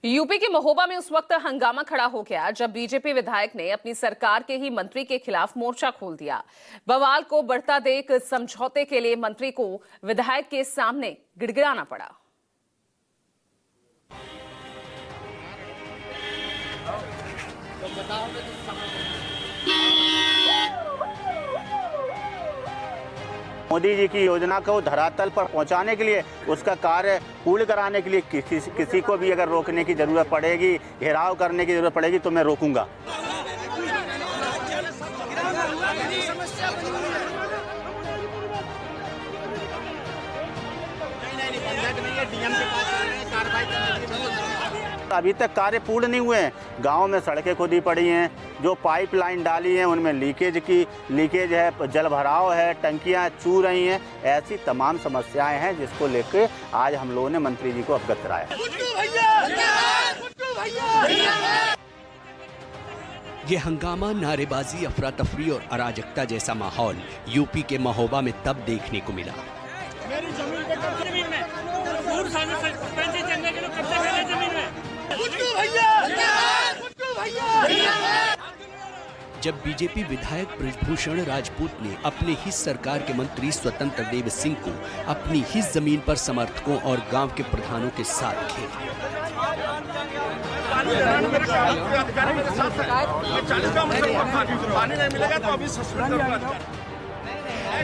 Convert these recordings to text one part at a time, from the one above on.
UP के महोबा में उस वक्त हंगामा खड़ा हो गया जब बीजेपी विधायक ने अपनी सरकार के ही मंत्री के खिलाफ मोर्चा खोल दिया। बवाल को बढ़ता देख समझौते के लिए मंत्री को विधायक के सामने गिड़गिड़ाना पड़ा। मोदी जी की योजना को धरातल पर पहुंचाने के लिए, उसका कार्य पूर्ण कराने के लिए किसी को भी अगर रोकने की जरूरत पड़ेगी, घेराव करने की जरूरत पड़ेगी तो मैं रोकूंगा। अभी तक कार्य पूर्ण नहीं हुए हैं। गांव में सड़कें खुदी पड़ी हैं, जो पाइपलाइन डाली हैं उनमें लीकेज है, जल भराव है, टंकियां चू रही हैं। ऐसी तमाम समस्याएं हैं जिसको लेकर आज हम लोगों ने मंत्री जी को अवगत कराया। ये हंगामा, नारेबाजी, अफरा तफरी और अराजकता जैसा माहौल यूपी के महोबा में तब देखने को मिला मेरी जमीन पे कब्जे जमीन में के लोग कब्जा कर रहे जमीन में। जब बीजेपी विधायक बृजभूषण राजपूत ने अपने ही सरकार के मंत्री स्वतंत्र देव सिंह को अपनी ही जमीन पर समर्थकों और गांव के प्रधानों के साथ घेर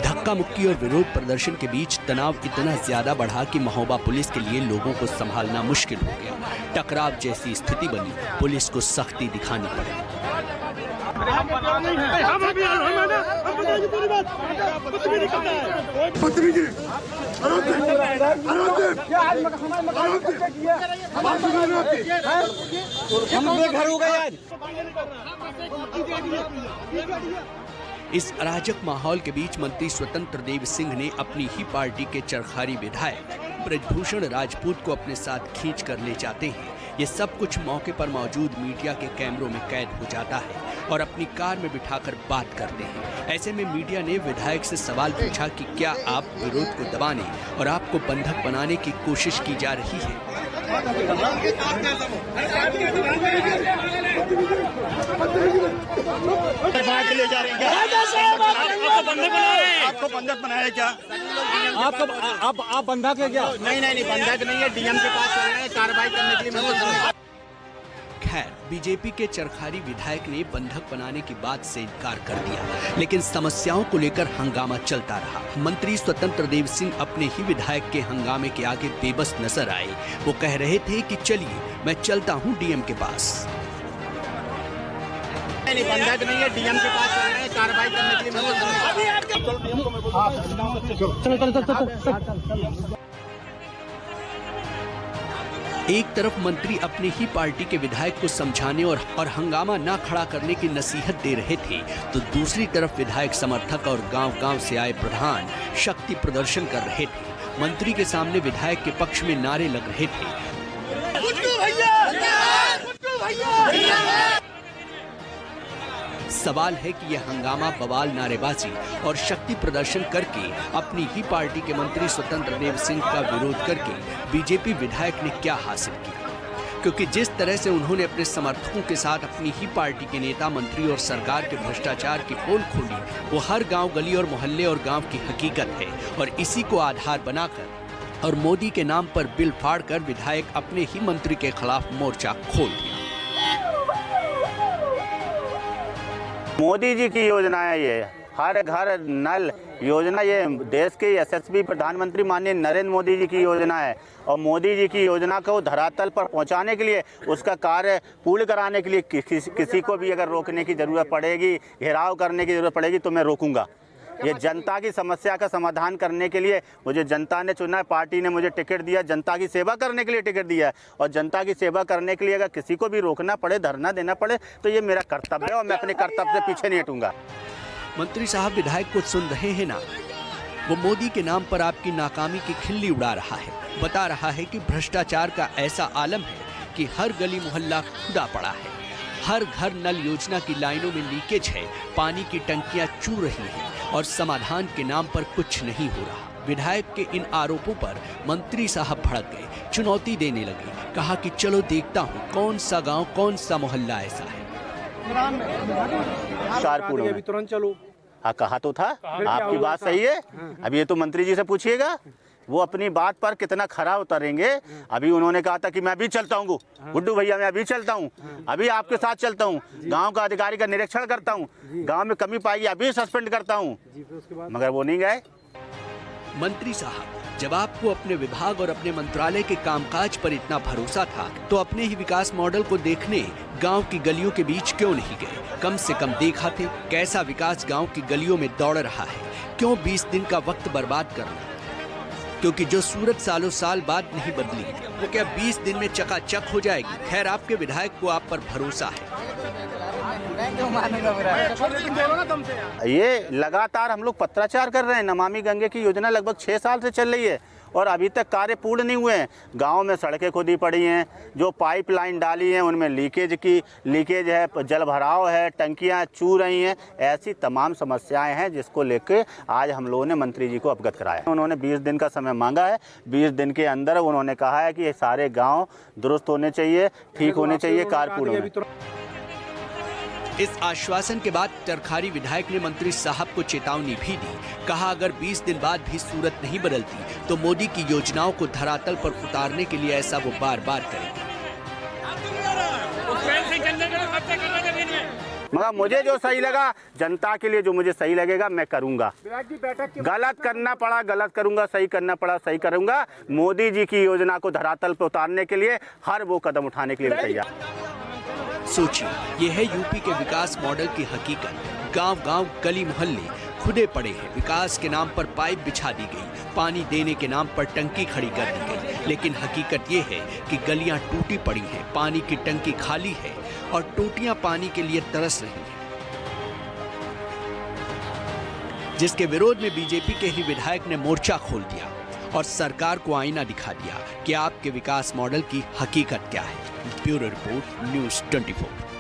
धक्का मुक्की और विरोध प्रदर्शन के बीच तनाव इतना ज्यादा बढ़ा कि महोबा पुलिस के लिए लोगों को संभालना मुश्किल हो गया। टकराव जैसी स्थिति बनी, पुलिस को सख्ती दिखानी पड़ी। इस अराजक माहौल के बीच मंत्री स्वतंत्र देव सिंह ने अपनी ही पार्टी के चरखारी विधायक बृजभूषण राजपूत को अपने साथ खींच कर ले जाते हैं। ये सब कुछ मौके पर मौजूद मीडिया के कैमरों में कैद हो जाता है और अपनी कार में बिठाकर बात करते हैं। ऐसे में मीडिया ने विधायक से सवाल पूछा कि क्या आप विरोध को दबाने और आपको बंधक बनाने की कोशिश की जा रही है। आपको बंधक बनाया क्या? आप बंधक है क्या? नहीं बंधक नहीं है, डीएम के पास चल रहे हैं कार्रवाई करने के लिए। खैर, बीजेपी के चरखारी विधायक ने बंधक बनाने की बात से इनकार कर दिया, लेकिन समस्याओं को लेकर हंगामा चलता रहा। मंत्री स्वतंत्र देव सिंह अपने ही विधायक के हंगामे के आगे बेबस नजर आए। वो कह रहे थे कि चलिए मैं चलता हूं डीएम के पास। नहीं बंधक नहीं है, डीएम के पास चल रहे हैं कार्रवाई करने के लिए। एक तरफ मंत्री अपनी ही पार्टी के विधायक को समझाने और हंगामा न खड़ा करने की नसीहत दे रहे थे, तो दूसरी तरफ विधायक समर्थक और गांव-गांव से आए प्रधान शक्ति प्रदर्शन कर रहे थे। मंत्री के सामने विधायक के पक्ष में नारे लग रहे थे। सवाल है कि यह हंगामा, बवाल, नारेबाजी और शक्ति प्रदर्शन करके अपनी ही पार्टी के मंत्री स्वतंत्र देव सिंह का विरोध करके बीजेपी विधायक ने क्या हासिल किया? क्योंकि जिस तरह से उन्होंने अपने समर्थकों के साथ अपनी ही पार्टी के नेता, मंत्री और सरकार के भ्रष्टाचार की पोल खोली, वो हर गांव, गली और मोहल्ले और गांव की हकीकत है। और इसी को आधार बनाकर और मोदी के नाम पर बिल फाड़कर विधायक अपने ही मंत्री के खिलाफ मोर्चा खोल दिया। मोदी जी की योजना है ये, हर घर नल योजना, ये देश के यशस्वी प्रधानमंत्री माननीय नरेंद्र मोदी जी की योजना है। और मोदी जी की योजना को धरातल पर पहुंचाने के लिए, उसका कार्य पूर्ण कराने के लिए किसी को भी अगर रोकने की जरूरत पड़ेगी, घेराव करने की जरूरत पड़ेगी तो मैं रोकूंगा। ये जनता की समस्या का समाधान करने के लिए मुझे जनता ने चुना है, पार्टी ने मुझे टिकट दिया, जनता की सेवा करने के लिए टिकट दिया है। और जनता की सेवा करने के लिए अगर किसी को भी रोकना पड़े, धरना देना पड़े, तो ये मेरा कर्तव्य है और मैं अपने कर्तव्य से पीछे नहीं हटूंगा। मंत्री साहब विधायक को सुन रहे हैं ना? वो मोदी के नाम पर आपकी नाकामी की खिल्ली उड़ा रहा है, बता रहा है कि भ्रष्टाचार का ऐसा आलम है कि हर गली मोहल्ला खुदा पड़ा है, हर घर नल योजना की लाइनों में लीकेज है, पानी की टंकियां चू रही हैं और समाधान के नाम पर कुछ नहीं हो रहा। विधायक के इन आरोपों पर मंत्री साहब भड़क गए, चुनौती देने लगे। कहा कि चलो देखता हूँ कौन सा गांव, कौन सा मोहल्ला ऐसा है। कारपुर में तुरंत चलो। हाँ, कहा तो था। आपकी बात सही है। अब ये तो मंत्री जी से पूछिएगा, वो अपनी बात पर कितना खरा उतरेंगे। अभी उन्होंने कहा था कि मैं अभी चलता हूँ गुड्डू भैया, मैं अभी चलता हूँ, अभी आपके साथ चलता हूँ, गांव का अधिकारी का निरीक्षण करता हूँ, गांव में कमी पाई अभी सस्पेंड करता हूँ, मगर वो नहीं गए। मंत्री साहब, जब आपको अपने विभाग और अपने मंत्रालय के कामकाज पर इतना भरोसा था तो अपने ही विकास मॉडल को देखने गांव की गलियों के बीच क्यों नहीं गए? कम से कम देखा थे कैसा विकास गांव की गलियों में दौड़ रहा है। क्यों 20 दिन का वक्त बर्बाद करना? क्योंकि जो सूरत सालों साल बाद नहीं बदली वो क्या 20 दिन में चकाचक हो जाएगी? खैर, आपके विधायक को आप पर भरोसा है। ये लगातार हम लोग पत्राचार कर रहे हैं। नमामि गंगे की योजना लगभग 6 साल से चल रही है और अभी तक कार्य पूर्ण नहीं हुए हैं। गांव में सड़कें खुदी पड़ी हैं, जो पाइपलाइन डाली हैं उनमें लीकेज है, जल भराव है, टंकियां चू रही हैं। ऐसी तमाम समस्याएं हैं जिसको लेकर आज हम लोगों ने मंत्री जी को अवगत कराया। उन्होंने 20 दिन का समय मांगा है। 20 दिन के अंदर उन्होंने कहा है कि ये सारे गाँव दुरुस्त होने चाहिए, ठीक होने चाहिए, कारपुर में। इस आश्वासन के बाद तरखारी विधायक ने मंत्री साहब को चेतावनी भी दी। कहा अगर 20 दिन बाद भी सूरत नहीं बदलती तो मोदी की योजनाओं को धरातल पर उतारने के लिए ऐसा वो बार बार करेंगे। मगर मुझे जो सही लगा, जनता के लिए जो मुझे सही लगेगा मैं करूंगा। गलत करना पड़ा गलत करूंगा, सही करना पड़ा सही करूंगा। मोदी जी की योजना को धरातल पर उतारने के लिए हर वो कदम उठाने के लिए तैयार। सोचिए, ये है यूपी के विकास मॉडल की हकीकत। गांव-गांव, गली मोहल्ले खुदे पड़े हैं। विकास के नाम पर पाइप बिछा दी गई, पानी देने के नाम पर टंकी खड़ी कर दी गई। लेकिन हकीकत ये है कि गलियां टूटी पड़ी हैं, पानी की टंकी खाली है और टोटियां पानी के लिए तरस रही हैं। जिसके विरोध में बीजेपी के ही विधायक ने मोर्चा खोल दिया और सरकार को आईना दिखा दिया कि आपके विकास मॉडल की हकीकत क्या है। Bureau report, news 24।